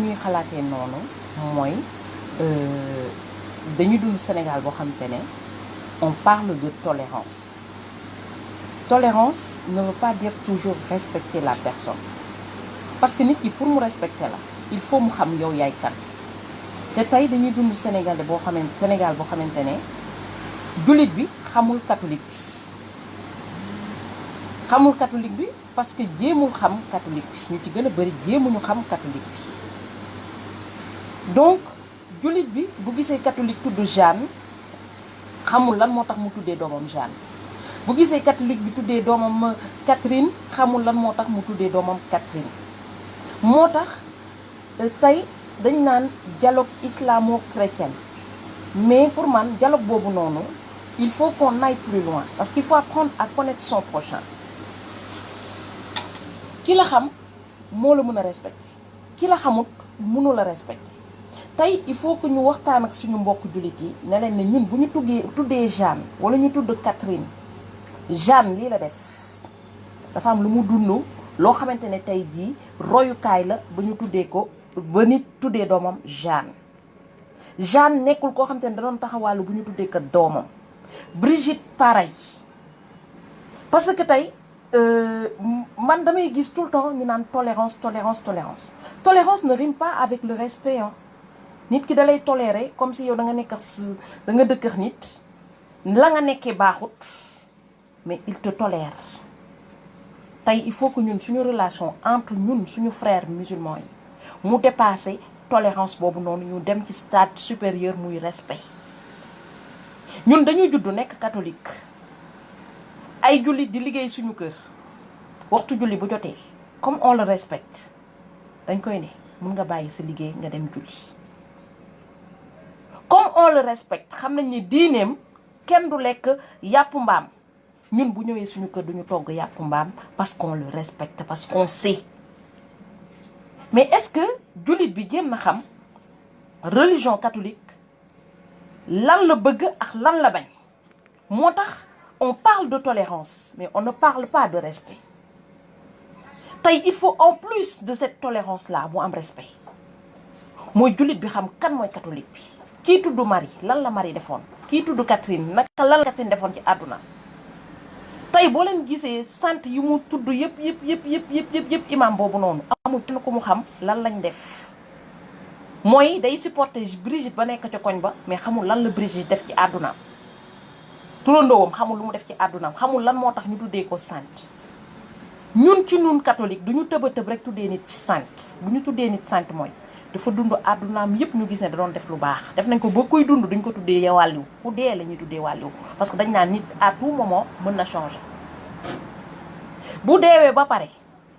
ñuy xalaatee noonu mooy dañu dund Sénégal boo xamante ne on parle de tolérance. Tolérance ne veut pas dire toujours respecter la personne parce que nit ki pour mu respecter la il faut mu xam yow yaay kan te tey dañuy dund Sénégal boo xamante ne jullit bi xamul catholique bi parce que jéemul xam catholique bi ñu ci gën a bëri jéemuñu xam catholique bi donc jullit bi bu gisee catholique tudd Jeanne xamul lan moo tax mu tuddee doomam Jeanne bu gisee catholique bi tuddee doomam Catherine xamul lan moo tax mu tuddee doomam Catherine moo tax tey dañ naan dialogue islamo-chrétien mais pour man dialogue boobu noonu il faut qu'on aille plus loin parce qu'il faut apprendre à connaître son prochain ki la xam moo la mën a respecter ki la xamut mënu la respecter tey il faut que ñu waxtaan ak suñu mbokk jullit yi ne leen ne ñun bu ñu tuddee Jeanne wala ñu tudd Catherine Jeanne lii la def dafa am lu mu dund loo xamante ne tey jii royukaay la ba ñu tuddee ko ba nit tuddee doomam Jeanne nekkul koo xamante ne da doon taxawàllu bu ñu tuddee ko doomam Brigitte pareil parce que tey man damay gis tout le temps ñu naan tolérance ne rime pas avec le respect hein. Nit ki da lay tolérer comme si yow da nga dëkk nit la nga nekkee baaxut mais il te tolère tey il faut que ñun suñu relation entre ñun suñu frères musulmans yi mu dépasser tolérance boobu noonu ñu dem ci stade supérieur muy respect ñun dañuy juddu nekk catholique ay jullit di liggéey suñu kër waxtu julli bu jotee comme on le respecte dañ koy ne mun nga bàyyi sa liggéey nga dem julli comme on le respecte xam nañ ni diineem kenn du lekk yàpp mbaam ñun bu ñëwee suñu kër duñu togg yàpp mbaam parce qu'on le respecte parce qu'on sait mais est-ce que jullit bi jéem na xam religion catholique lan la bëgg ak lan la bañ moo tax on parle de tolérance mais on ne parle pas de respect tey il faut en plus de cette tolérance là mu am respect mooy jullit bi xam kan mooy catholique bi kii tudd Marie lan la Marie defoon kii tudd Catherine naka lan la Catherine defoon ci àdduna tey boo leen gisee sant yu mu tudd yëpp imam boobu noonu amul kenn ku mu xam lan lañ def mooy day supporter Brigitte ba nekk ca koñ ba mais xamul lan la Brigitte def ci àddunaam turandoowam xamul lu mu def ci àddunaam xamul lan moo tax ñu tuddee ko sant ñun ci ñun catholique du ñu tëb rek tuddee nit ci sant bu ñu tuddee nit sant mooy dafa dund àddunaam yëpp ñu gis ne da doon def lu baax def nañ ko ba kuy dund duñ ko tuddee wàlliw ku dee la ñuy tuddee wàlliw parce que dañ naan nit à tout moment mën na changer bu deewee ba pare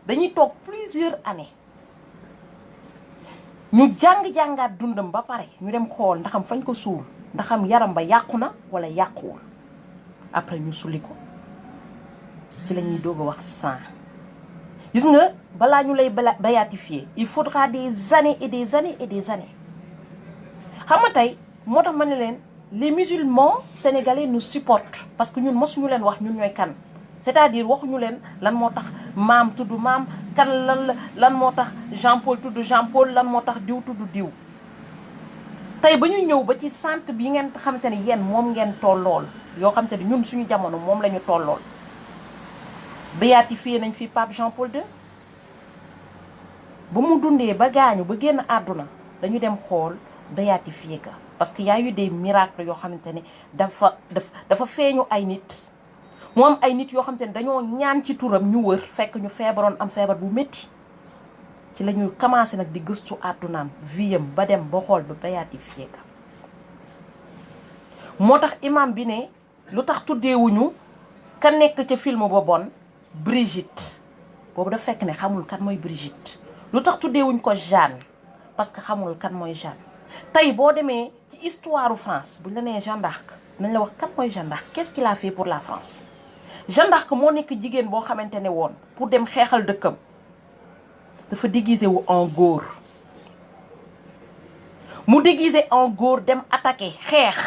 dañuy toog plusieurs années ñu jàngaat dundam ba pare ñu dem xool ndaxam fañ ko suul ndaxam yaram ba yàqu na wala yàquwul après ñu sulli ko ci la ñuy doog a wax sang gis nga balaa ñu lay béatifier il faudra des années et des années et des années xam nga tey moo tax ma ne leen les musulmans sénégalais nous supportent parce que ñun mosuñu leen wax ñun ñooy kan c'est-à-dire waxuñu leen lan moo tax maam tudd maam kan lan moo tax Jean Paul tudd Jean Paul lan moo tax diw tudd diw tey ba ñu ñëw ba ci sant bi ngeen xamante ne yéen moom ngeen tollool yoo xamante ne ñun suñu jamono moom la ñu tollool béatifié nañ fi Pape Jean Paul II ba mu dundee ba gaañu ba génn àdduna dañu dem xool béatifié ka parce que y a eu des miracles yoo xamante ne dafa feeñu ay nit mu am ay nit yoo xamante ne dañoo ñaan ci turam ñu wër fekk ñu feebaroon am feebar bu métti ci la ñu commencé nag di gëstu àddunaam viyam ba dem ba xool ba béatifié ka moo tax imam bi ne lu tax tuddeewuñu ka nekk ca film ba bon Brigitte boobu dafa fekk ne xamul kan mooy Brigitte lu tax tuddeewuñ ko Jeanne parce que xamul kan mooy Jeanne tey boo demee ci histoire France buñ la nee Jeanne d'Arc nañ la wax kan mooy Jeanne d'Arc qu'est-ce qu'il a fait pour la France Jeanne d'Arc moo nekk jigéen boo xamante ne woon pour dem xeexal dëkkam dafa déguisé wu en góor mu déguisé en góor dem attaquer xeex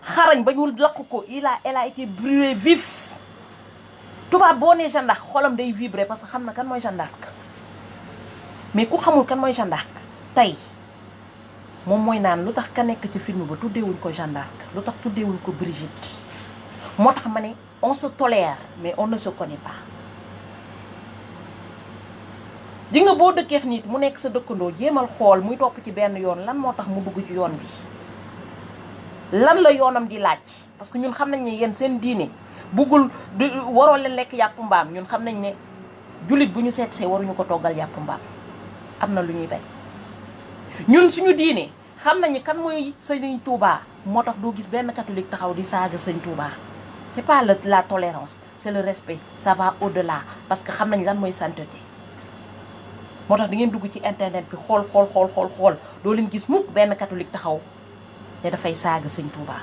xarañ ba ñu lakk ko elle a été brûlée vif tubaab boo nee Jeanne d'Arc xolam day vibrer parce que xam na kan mooy Jeanne d'Arc mais ku xamul kan mooy Jeanne d'Arc tey moom mooy naan lu tax ka nekk ci film ba tuddeewuñ ko Jeanne d'Arc lu tax tuddeewuñ ko Brigitte moo tax ma ne on se tolère mais on ne se connaît pas. ji nga boo dëkkeex nit mu nekk sa dëkkandoo jéemal xool muy topp ci benn yoon lan moo tax mu dugg ci yoon bi lan la yoonam di laaj parce que ñun xam nañ ne yéen seen diine buggul waroo leen lekk yàpp mbaam ñun xam nañ ne jullit bu ñu seet see waruñu ko toggal yàpp mbaam am na lu ñuy bañ ñun suñu diine xam nañu kan mooy Sëñ Touba moo tax doo gis benn catholique taxaw di saaga Sëñ Touba c'est pas la tolérance c'est le respect ça va au-delà parce que xam nañ lan mooy sainteté moo tax da ngeen dugg ci internet bi xool doo leen gis mukk benn catholique taxaw te dafay saaga Sëñ Touba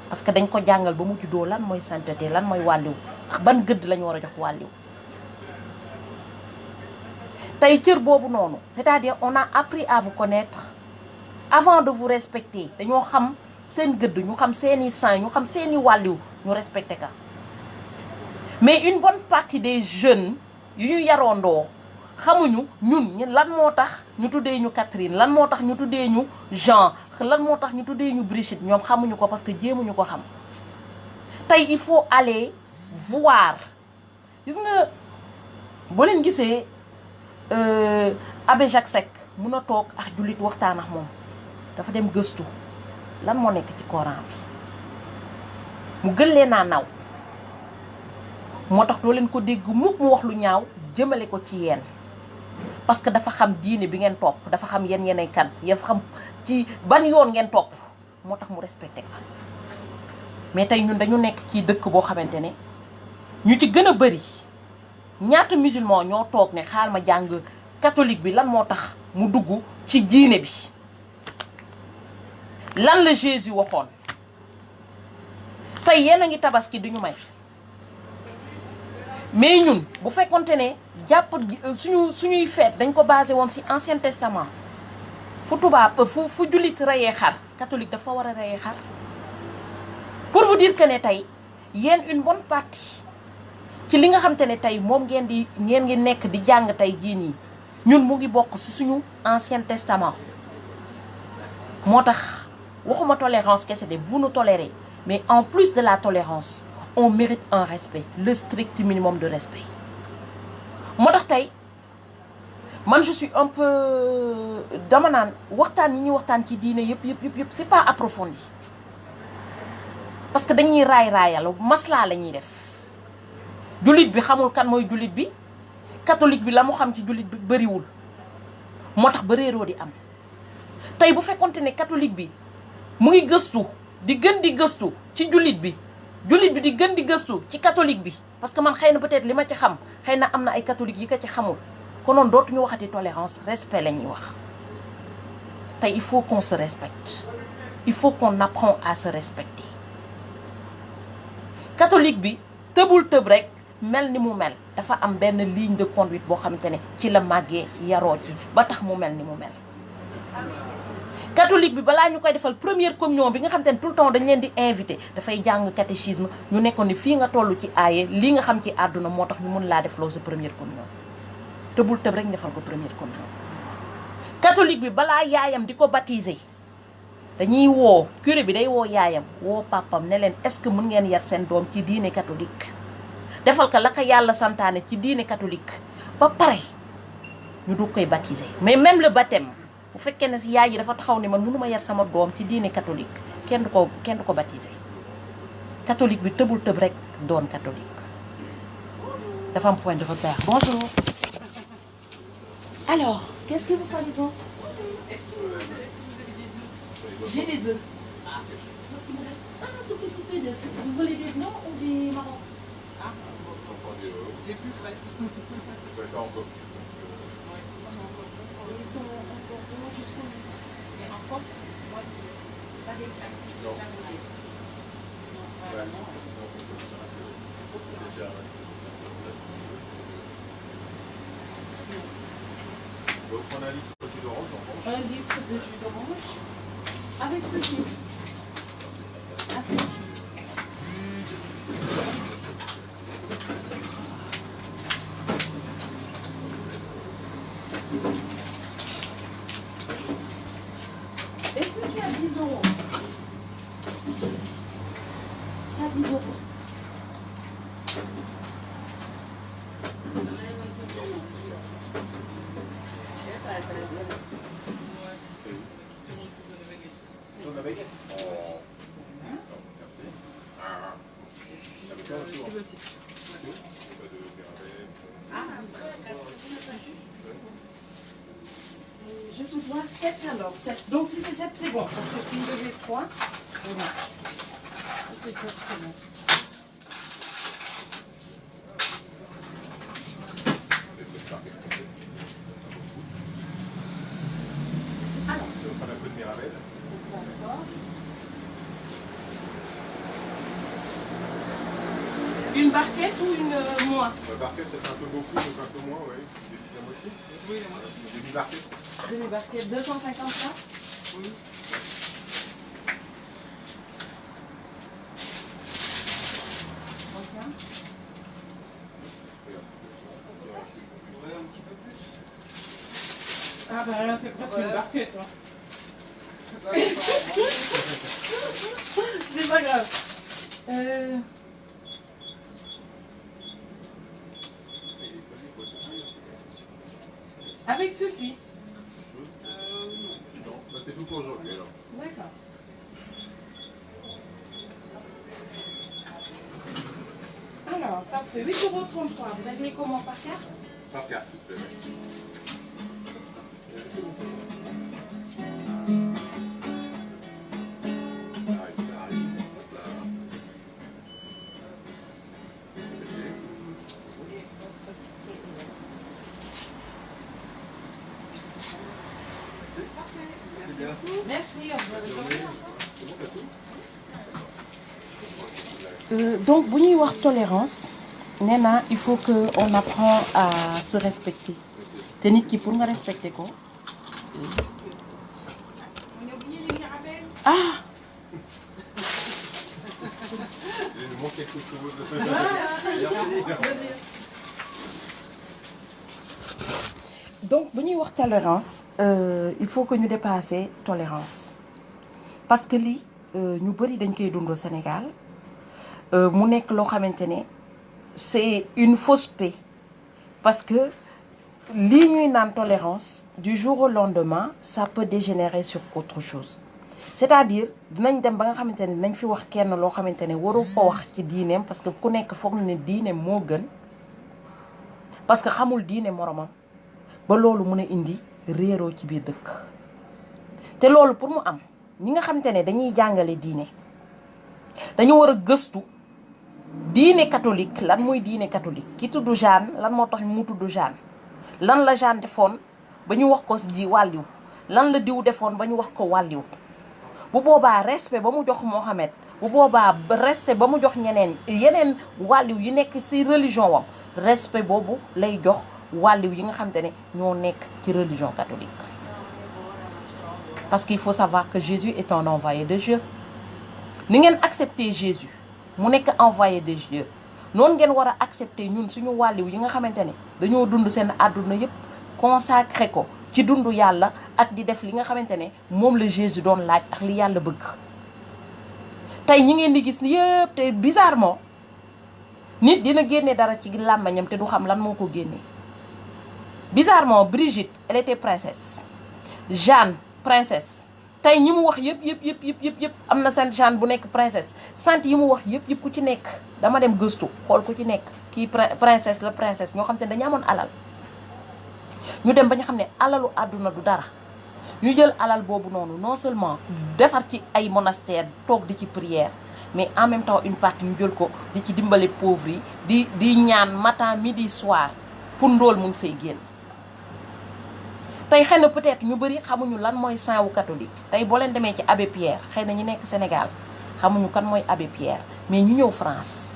parce que dañ ko jàngal ba mu juddoo lan mooy sainteté lan mooy wàlliw ak ban gëdd lañu war a jox wàlliw tey cër boobu noonu c'est-à-dire on a appris à vous connaître avant de vous respecter dañoo xam seen gëdd ñu xam seeni saint ñu xam seeni wàlliw ñu respecté ka mais une bonne partie des jeunes yu ñu yaroondoo xamuñu ñun lan moo tax ñu tuddee ñu Catherine lan moo tax ñu tuddee ñu Jean lan moo tax ñu tuddee ñu Brigitte ñoom xamuñu ko parce que jéemuñu ko xam tey il faut aller voir gis nga boo leen gisee Abbé Jacques Seck mun a toog ak jullit waxtaan ak moom dafa dem gëstu lan moo nekk ci Coran bi mu gën leen a naw moo tax doo leen ko dégg mukk mu wax lu ñaaw jëmale ko ci yéen parce que dafa xam diine bi ngeen topp dafa xam yéen yeneen kan dafa xam ci ban yoon ngeen topp moo tax mu respecté ko mais tey ñun dañu nekk ci dëkk boo xamante ne ñu ci gën a bëri ñaata musulman ñoo toog ne xaal ma jàng catholique bi lan moo tax mu dugg ci diine bi lan la Jésus waxoon tey yéen a ngi tabaski duñu may mais ñun bu fekkonte ne jàpp suñuy feet dañ ko basé woon ci Ancien Testament fu tubaab fu jullit reyee xar catholique dafa war a reyee xar pour vous dire que ne tey yéen une bonne partie ci li nga xam te ne tey moom ngeen ngi nekk di jàng tey jii nii ñun mu ngi bokk ci suñu Ancien Testament moo tax waxuma tolérance kese de vous nous tolérez mais en plus de la tolérance on mérite un respect le strict minimum de respect moo tax tey man je suis un peu dama naan waxtaan yi ñuy waxtaan ci diine yëpp c'est pas approfondi parce que dañuy raayal maslaa la ñuy def jullit bi xamul kan mooy jullit bi catholique bi la mu xam ci jullit bi bëriwul moo tax ba réeroo di am tey bu fekkonte ne catholique bi mu ngi gëstu di gën di gëstu ci jullit bi di gën di gëstu ci catholique bi parce que man xëy na peut-être li ma ci xam xëy na am na ay catholique yi ko ci xamul konoon dootuñu waxati tolérance respect la ñuy wax tey il faut qu'on se respecte il faut qu'on apprend à se respecter catholique bi tëbul tëb rek mel ni mu mel dafa am benn ligne de conduite boo xamante ne ci la màggee yaroo ci ba tax mu mel ni mu mel catholique bi balaa ñu koy defal première communion bi nga xamante ne tout le temps dañ leen di invité dafay jàng catéchisme ñu nekkoon ni fii nga toll ci aaye lii nga xam ci àdduna moo tax ñu mun laa def loo sa première communion tëbul tëb rek ñu defal ko première communion catholique bi balaa yaayam di ko baptiser dañuy woo curé bi day woo yaayam woo papam ne leen est-ce que mën ngeen yar seen doom ci diine catholique defal ko la ko yàlla santaane ci diine catholique ba pare ñu dugg koy baptiser mais même le baptême bu fekkee ne si yaay ji dafa taxaw ne man mënuma yar sama doom ci diine catholique kenn du ko baptiser catholique bi tëbul tëb rek doon catholique dafa am point de repère. Bonjour. Alors, qu'est-ce que vous fallait donc? J'ai les œufs. Parce qu'il me reste un tout petit peu d'œufs. Vous voulez des blancs ou des marrons? Ah, les plus frais. Ils sont encore bons jusqu'au 10. Mais encore, moi, c'est pas des frais. Non. Donc on a un litre de jus d'orange en revanche. Un litre de jus d'orange avec ceci. 10 euros. Pas 10 euros. Sur la baguette. Oh. Merci. Ah. Avec quoi autour? Pas de Je te dois 7 alors. 7. Donc si c'est 7, c'est bon. Parce que tu me devais 3. Voilà. Si c'est 7, c'est bon. Alors. Tu veux prendre un peu de Mirabelle? D'accord. Une barquette ou une moins? La barquette, ça fait un peu beaucoup, donc un peu moins, oui. La moitié? Oui, la moitié. Une demi-barquette. Demi-barquette, 250 ça? Oui. Regarde. Ouais, un petit peu plus. Ah ben rien, c'est presque une barquette. Hein. C'est pas grave. Avec ceci. Non, bah, c'est tout pour aujourd'hui alors. D'accord. Alors, ça fait 8,33 €. Vous réglez comment, par carte? Par carte, s'il te plaît. Merci. Donc, bu ñuy wax tolérance, nee na il faut que on apprend à se respecter. Te nit ki pour nga respecter ko. Ah. Il nous manque quelque chose. Donc bu ñuy wax tolérance, il faut que ñu dépasser tolérance parce que lii ñu bëri dañ koy dund au Sénégal mu nekk loo xamante ne c'est une fausse paix parce que lii ñuy naan tolérance du jour au lendemain ça peut dégénérer sur autre chose c'est-à-dire dinañ dem ba nga xamante ne dinañ fi wax kenn loo xamante ne waru ko wax ci diineem parce que ku nekk foog na ne diineem moo gën parce que xamul diine moromam ba loolu mën a indi réeroo ci biir dëkk te loolu pour mu am ñi nga xamante ne dañuy jàngale diine dañu war a gëstu diine catholique lan mooy diine catholique ki tudd Jeanne lan moo tax mu tudd Jeanne lan la Jeanne defoon ba ñu wax ko ji wàlliw lan la diw defoon ba ñu wax ko wàlliw bu boobaa respect ba mu jox Mohamed bu boobaa respect ba mu jox yeneen wàlliw yi nekk ci religion wam respect boobu lay jox wàlliw yi nga xamante ne ñoo nekk ci religion catholique parce qu'il faut savoir que Jésus est un envoyé de Dieu ni ngeen accepter Jésus mu nekk envoyé de Dieu noonu ngeen war a accepter ñun suñu wàlliw yi nga xamante ne dañoo dund seen àdduna yépp consacré ko ci dundu yàlla ak di def li nga xamante ne moom la Jésus doon laaj ak li yàlla bëgg tey ñi ngeen di gis yépp te bizarrement nit dina génne dara ci làmmañam te du xam lan moo ko génnee bizarrement Brigitte elle était princesse Jeanne princesse tey ñi mu wax yëpp am na sainte Jeanne bu nekk princesse sainte yi mu wax yëpp ku ci nekk dama dem gëstu xool ku ci nekk kii princesse la princesse ñoo xam te ne dañu amoon alal ñu dem ba ñu xam ne alalu àdduna du dara ñu jël alal boobu noonu non seulement defar ci ay monastère toog di ci prière mais en même temps une partie ñu jël ko di ci dimbale pauvres yi di ñaan matin midi soir pour ndóol mu ngi fay génn tey xëy na peut-être ñu bëri xamuñu lan mooy saint wu catholique tey boo leen demee ci abbé Pierre xëy na ñu nekk Sénégal xamuñu kan mooy abbé Pierre mais ñu ñëw France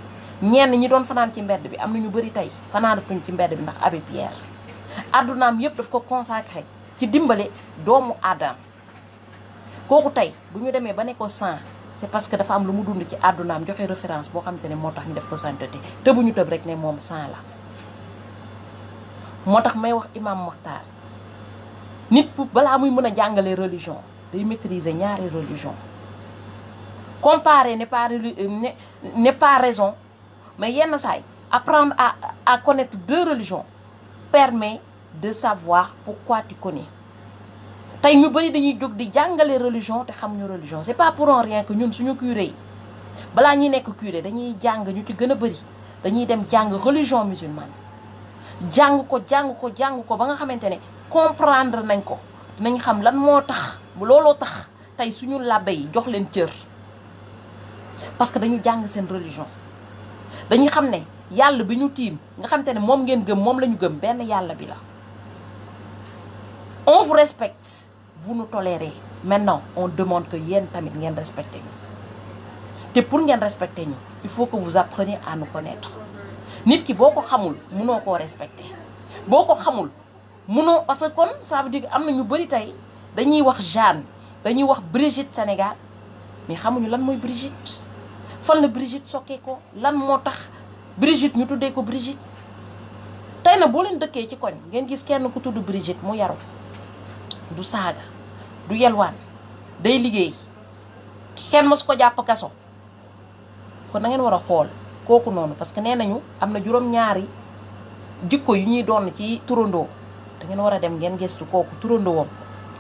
ñenn ñi doon fanaan ci mbedd bi am na ñu bëri tey fanaanatuñ ci mbedd bi ndax abbé Pierre addunaam yëpp daf ko consacré ci dimbale doomu aadama kooku tey bu ñu demee ba ne ko saint c'est parce que dafa am lu mu dund ci addunaam joxe référence boo xamante ne moo tax ñu def ko sainteté te bu ñu tëb rek ne moom saint la moo tax may wax imam Mokhtar nit pour balaa muy mën a jàngale religion day maîtriser ñaari religion. Comparer n'est pas raison, mais yenn saay apprendre à connaître deux religions permet de savoir pourquoi tu connais. tey ñu bari dañuy jóg di jàngale religion te xamuñu religion. C'est pas pour rien que ñun suñu curé yi balaa ñuy nekk curé dañuy jàng ñu ci gën a bari dañuy dem jàng religion musulmane jàng ko ba nga xamante ne comprendre nañ ko dinañ xam lan moo tax bu looloo tax tey suñu labbe yi jox leen cër parce que dañu jàng seen religion. dañuy xam ne yàlla bi ñu tiim nga xamante ne moom ngeen gëm moom la ñu gëm benn yàlla bi la. On vous respecte, vous nous tolérez. Maintenant on demande que yéen tamit ngeen respecté ñu te pour ngeen respecter ñu il faut que vous appreniez à nous connaître. nit ki boo ko xamul mënoo koo respecter boo ko xamul mënoo parce que kon ça veut dire que am na ñu bari tey dañuy wax Jeanne dañuy wax Brigitte Sénégal mais xamuñu lan mooy Brigitte fan la Brigitte sokkee ko lan moo tax Brigitte ñu tuddee ko Brigitte. tey na boo leen dëkkee ci koñ ngeen gis kenn ku tudd Brigitte mu yaru du saaga du yelwaan day liggéey kenn mësu ko jàpp kaso kon na ngeen war a xool kooku noonu parce que nee nañu am na juróom-ñaari jikko yu ñuy doon ci turandoo da ngeen war a dem ngeen gëstu kooku turandoowam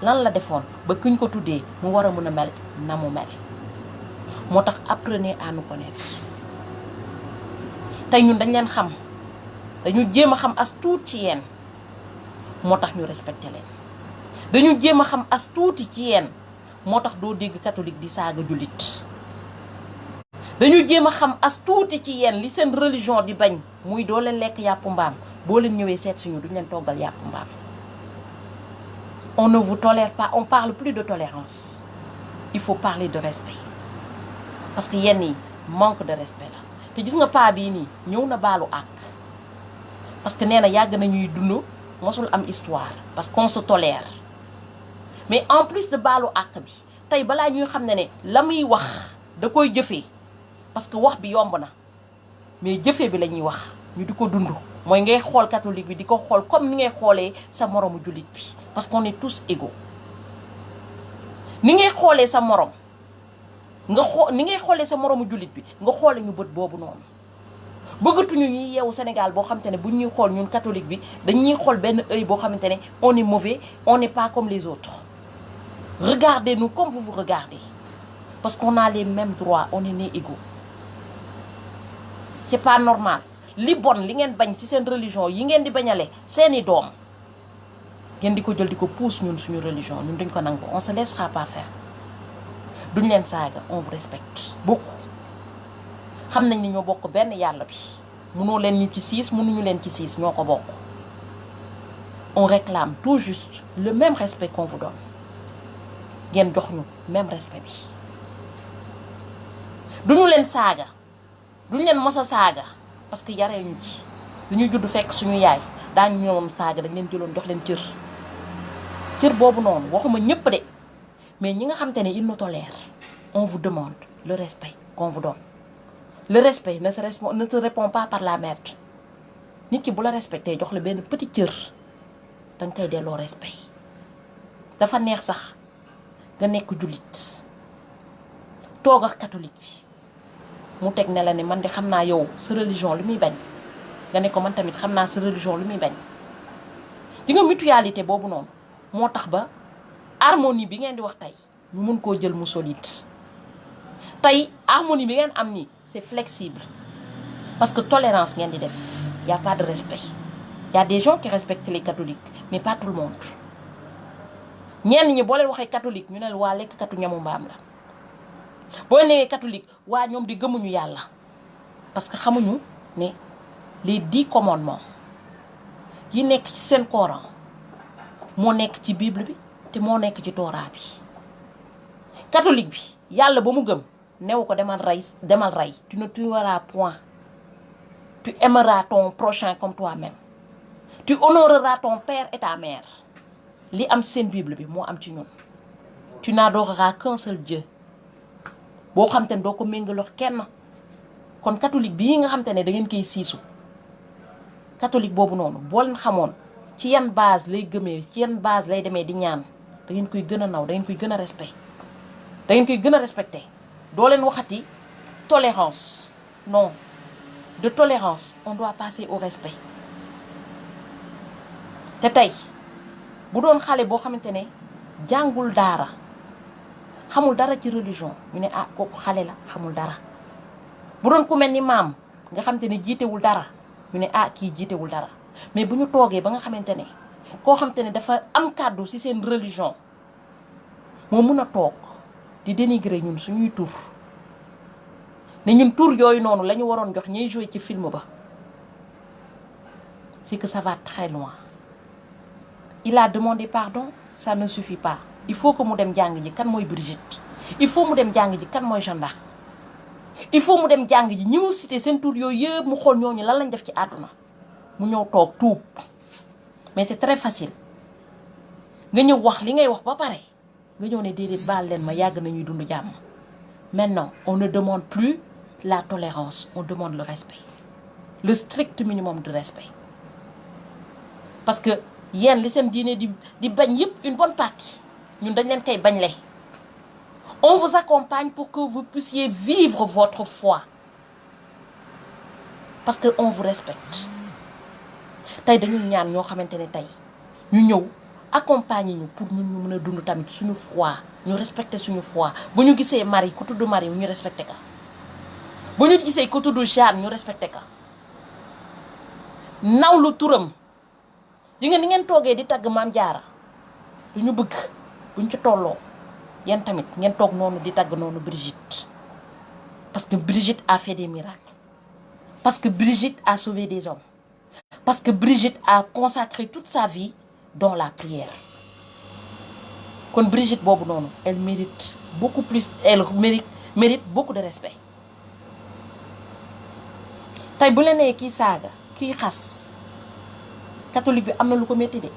lan la defoon ba kuñ ko tuddee mu war a mën a mel na mu mel. moo tax apprenez à nous connaître tey ñun dañ leen xam dañu jéem a xam as tuut ci yéen moo tax ñu respecté leen. dañu jéem a xam as tuuti ci yéen moo tax doo dégg catholique di saaga jullit. dañu jéem a xam as tuuti ci yéen li seen religion di bañ muy doo leen lekk yàpp mbaam boo leen ñëwee seet suñu duñ leen toggal yàpp mbaam. on ne vous tolère pas, on parle plus de tolérance. Il faut parler de respect parce que yenn yi manque de respect la te gis nga paa bii nii ñëw na baalu àq parce que nee na yàgg nañuy dund mosul am histoire parce qu'on se tolère mais en plus de baalu àq bi tey balaa ñuy xam ne la muy wax da koy jëfee parce que wax bi yomb na mais jëfee bi la ñuy wax ñu di ko dund mooy ngay xool catholique bi di ko xool comme ni ngay xoolee sa moromu jullit bi parce qu'on est tous égaux ni ngay xoolee sa morom nga ni ngay xoolee sa moromu jullit bi nga xoole ñu bët boobu noonu bëggatuñu ñuy yeewu Sénégal boo xamante ne bu ñuy xool ñun catholique bi dañuy xool benn œil boo xamante ne on est mauvais on n'est pas comme les autres. Regardez-nous comme vous vous regardez parce qu'on a les mêmes droits, on est nés égaux. C'est pas normal li bon li ngeen bañ ci seen religion yi ngeen di bañale seeni doom ngeen di ko jël di ko pousse ñun suñu religion ñun duñ ko nangu, on se laissera pas faire. duñ leen saaga, on vous respecte beaucoup. xam nañ ni ñoo bokk benn yàlla bi mënoo leen ñu ci siis mënuñu leen ci siis ñoo ko bokk. On réclame tout juste le même respect qu'on vous donne ngeen jox ñu même respect bi. duñu leen saaga duñu leen mos a saaga parce que yaree ñu ci duñu judd fekk suñu yaay daañu ñoom saaga dañ leen jëloon jox leen cër boobu noonu waxuma ñëpp de mais ñi nga xam te ne ils nous tolèrent on vous demande le respect qu'on vous donne. Le respect ne se répond pas par la merde nit ki bu la respecté jox la benn petit cër danga koy delloo respect. dafa neex sax nga nekk jullit toog ak catholique bi mu teg ne la ne man de xam naa yow sa religion lu muy bañ nga ne ko man tamit xam naa sa religion lu muy bañ. di nga mutualité boobu noonu moo tax ba harmonie bi ngeen di wax tey ñu mun koo jël mu solide. tey harmonie bi ngeen am nii c'est flexible parce que tolérance ngeen di def y a pas de respect. Y a des gens qui respectent les catholiques mais pas tout le monde. ñenn ñi boo leen waxee catholique ñu ne waa lekkatu ñamu mbaam la boo nee catholique waa ñoom di gëmuñu yàlla parce que xamuñu ne les 10 commandements yi nekk ci seen Coran moo nekk ci Bible bi te moo nekk ci Torah bi. catholique bi yàlla ba mu gëm newu ko demal rey tu ne tueras point, tu aimeras ton prochain comme toi-même, tu honoreras ton père et ta mère. li am seen Bible bi moo am ci ñun. tu n'adoreras qu'un seul Dieu boo xam te ne doo ko méngaloo kenn. kon catholique bii nga xam te ne da ngeen koy siisu catholique boobu noonu boo leen xamoon ci yan base lay gëmee ci yan base lay demee di ñaan da ngeen koy gën a naw da ngeen koy gën a respect da ngeen koy gën a respecté doo leen waxati tolérance non de tolérance on doit passer au respect te tey bu doon xale boo xamante ne jàngul daara xamul dara ci religion ñu ne ah kooku xale la xamul dara bu doon ku mel ni maam nga xamante ne jiitewul dara ñu ne ah kii jiitewul dara mais bu ñu toogee ba nga xamante ne koo xamante ne dafa am kàddu ci seen religion moo mun a toog di dénigrer ñun suñuy tur ne ñun tur yooyu noonu la ñu waroon jox ñuy jouer ci film ba c'est que ça va très loin. Il a demandé pardon ça ne suffit pas il faut que mu dem jàng ji kan mooy Brigitte il faut mu dem jàng ji kan mooy Jeanne d'Arc il faut mu dem jàng ji ñi mu cité seen tur yooyu yëpp mu xool ñooñu lan lañ def ci àdduna mu ñëw toog tuub mais c'est très facile nga ñëw wax li ngay wax ba pare nga ñëw ne déedéet baal leen ma yàgg nañuy dund jàmm. Maintenant on ne demande plus la tolérance on demande le respect le strict minimum de respect parce que yéen li seen diine di bañ yëpp une bonne partie ñun dañ leen koy bañ le on vous accompagne pour que vous puissiez vivre votre foi parce que on vous respecte tey dañuy ñaan ñoo xamante ne tey ñu ñëw accompagner ñu pour ñun ñu mën a dund tamit suñu foi ñu respecter suñu foi bu ñu gisee Marie ku tudd Marie ñu respecter ka bu ñu gisee ku tudd Jeanne ñu respecter ka nawlu turam yi nga ni ngeen toogee di tagg Maam Jaara du ñu bëgg buñ ci tolloo yéen tamit ngeen toog noonu di tagg noonu Brigitte parce que Brigitte a fait des miracles parce que Brigitte a sauvé des hommes parce que Brigitte a consacré toute sa vie dans la prière kon Brigitte boobu noonu elle mérite beaucoup plus elle mérite beaucoup de respect tey bu la nee kii saaga kii xas catholique bi am na lu ko métti de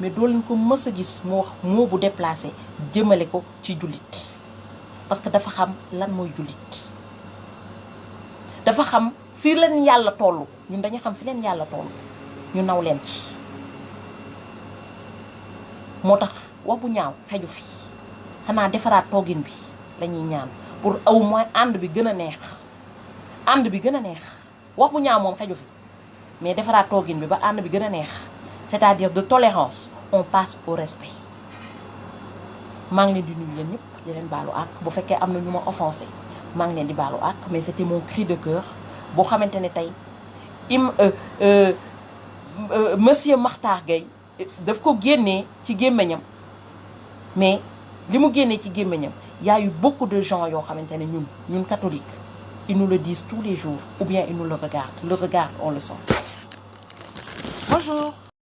mais doo leen ko mës a gis mu wax moo bu déplacé jëmale ko ci jullit parce que dafa xam lan mooy jullit dafa xam fii leen yàlla toll ñun dañu xam fi leen yàlla toll ñu naw leen ci moo tax wax bu ñaaw xeju fi xanaa defaraat toogin bi lañuy ñaan pour au moins ànd bi gën a neex ànd bi gën a neex wax bu ñaaw moom xeju fi mais defaraat toogin bi ba ànd bi gën a neex c'est-à-dire de tolérance on passe au respect maa ngi leen di nuyu yéen ñëpp di leen baalu àq bu fekkee am na ñu ma offensé maa ngi leen di baalu àq mais c'était mon cri de cœur boo xamante ne tey monsieur Makhtar Gueye daf ko génnee ci gémmiñam mais li mu génnee ci gémmiñam y a eu beaucoup de gens yoo xamante ne ñun catholiques ils nous le disent tous les jours ou bien ils nous le regardent on le sent. Bonjour.